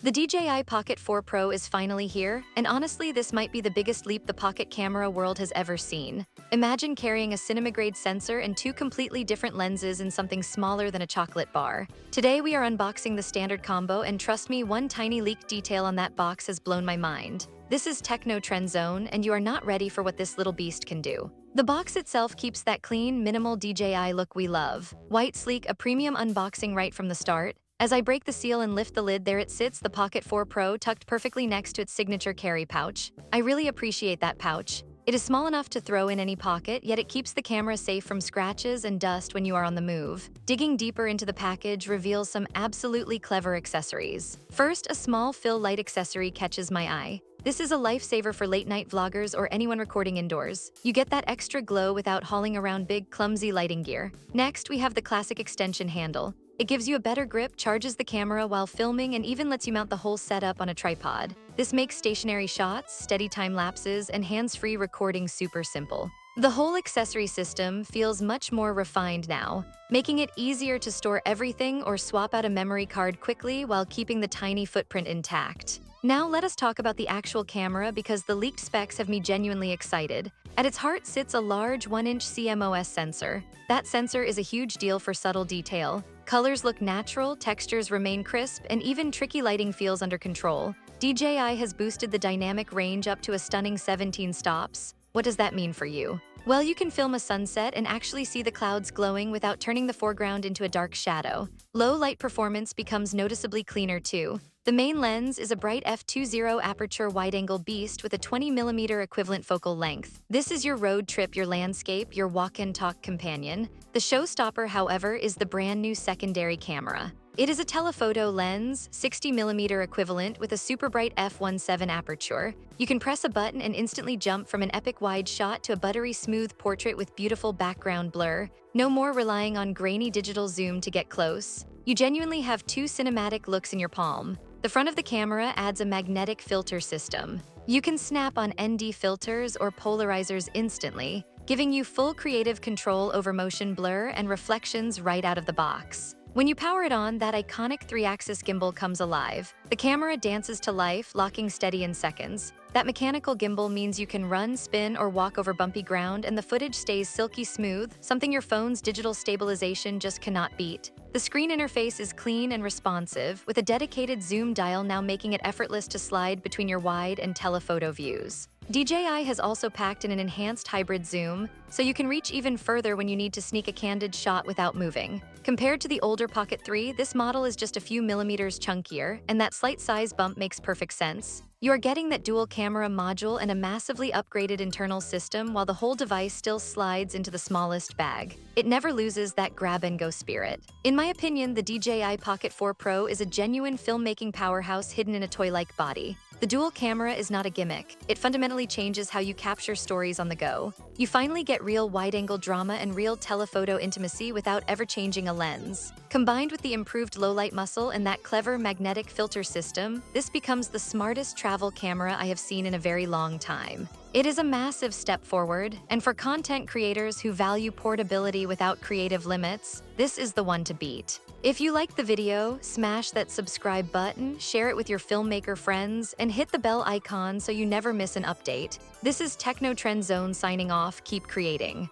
The DJI Pocket 4 Pro is finally here, and honestly, this might be the biggest leap the pocket camera world has ever seen. Imagine carrying a cinema-grade sensor and two completely different lenses in something smaller than a chocolate bar. Today, we are unboxing the standard combo, and trust me, one tiny leaked detail on that box has blown my mind. This is Techno Trend Zone, and you are not ready for what this little beast can do. The box itself keeps that clean, minimal DJI look we love. White sleek, a premium unboxing right from the start. As I break the seal and lift the lid, there it sits, the Pocket 4 Pro, tucked perfectly next to its signature carry pouch. I really appreciate that pouch. It is small enough to throw in any pocket, yet it keeps the camera safe from scratches and dust when you are on the move. Digging deeper into the package reveals some absolutely clever accessories. First, a small fill light accessory catches my eye. This is a lifesaver for late-night vloggers or anyone recording indoors. You get that extra glow without hauling around big, clumsy lighting gear. Next, we have the classic extension handle. It gives you a better grip, charges the camera while filming, and even lets you mount the whole setup on a tripod. This makes stationary shots, steady time lapses, and hands-free recording super simple. The whole accessory system feels much more refined now, making it easier to store everything or swap out a memory card quickly while keeping the tiny footprint intact. Now let us talk about the actual camera, because the leaked specs have me genuinely excited. At its heart sits a large 1-inch CMOS sensor. That sensor is a huge deal for subtle detail. Colors look natural, textures remain crisp, and even tricky lighting feels under control. DJI has boosted the dynamic range up to a stunning 17 stops. What does that mean for you? Well, you can film a sunset and actually see the clouds glowing without turning the foreground into a dark shadow. Low light performance becomes noticeably cleaner too. The main lens is a bright f2.0 aperture wide-angle beast with a 20mm equivalent focal length. This is your road trip, your landscape, your walk-and-talk companion. The showstopper, however, is the brand new secondary camera. It is a telephoto lens, 60mm equivalent, with a super bright f1.7 aperture. You can press a button and instantly jump from an epic wide shot to a buttery smooth portrait with beautiful background blur. No more relying on grainy digital zoom to get close. You genuinely have two cinematic looks in your palm. The front of the camera adds a magnetic filter system. You can snap on ND filters or polarizers instantly, giving you full creative control over motion blur and reflections right out of the box. When you power it on, that iconic 3-axis gimbal comes alive. The camera dances to life, locking steady in seconds. That mechanical gimbal means you can run, spin, or walk over bumpy ground, and the footage stays silky smooth, something your phone's digital stabilization just cannot beat. The screen interface is clean and responsive, with a dedicated zoom dial now making it effortless to slide between your wide and telephoto views. DJI has also packed in an enhanced hybrid zoom, so you can reach even further when you need to sneak a candid shot without moving. Compared to the older Pocket 3, this model is just a few millimeters chunkier, and that slight size bump makes perfect sense. You are getting that dual camera module and a massively upgraded internal system, while the whole device still slides into the smallest bag. It never loses that grab-and-go spirit. In my opinion, the DJI Pocket 4 Pro is a genuine filmmaking powerhouse hidden in a toy-like body. The dual camera is not a gimmick. It fundamentally changes how you capture stories on the go. You finally get real wide-angle drama and real telephoto intimacy without ever changing a lens. Combined with the improved low-light muscle and that clever magnetic filter system, this becomes the smartest travel camera I have seen in a very long time. It is a massive step forward, and for content creators who value portability without creative limits, this is the one to beat. If you liked the video, smash that subscribe button, share it with your filmmaker friends, and hit the bell icon so you never miss an update. This is Techno Trend Zone signing off. Keep creating.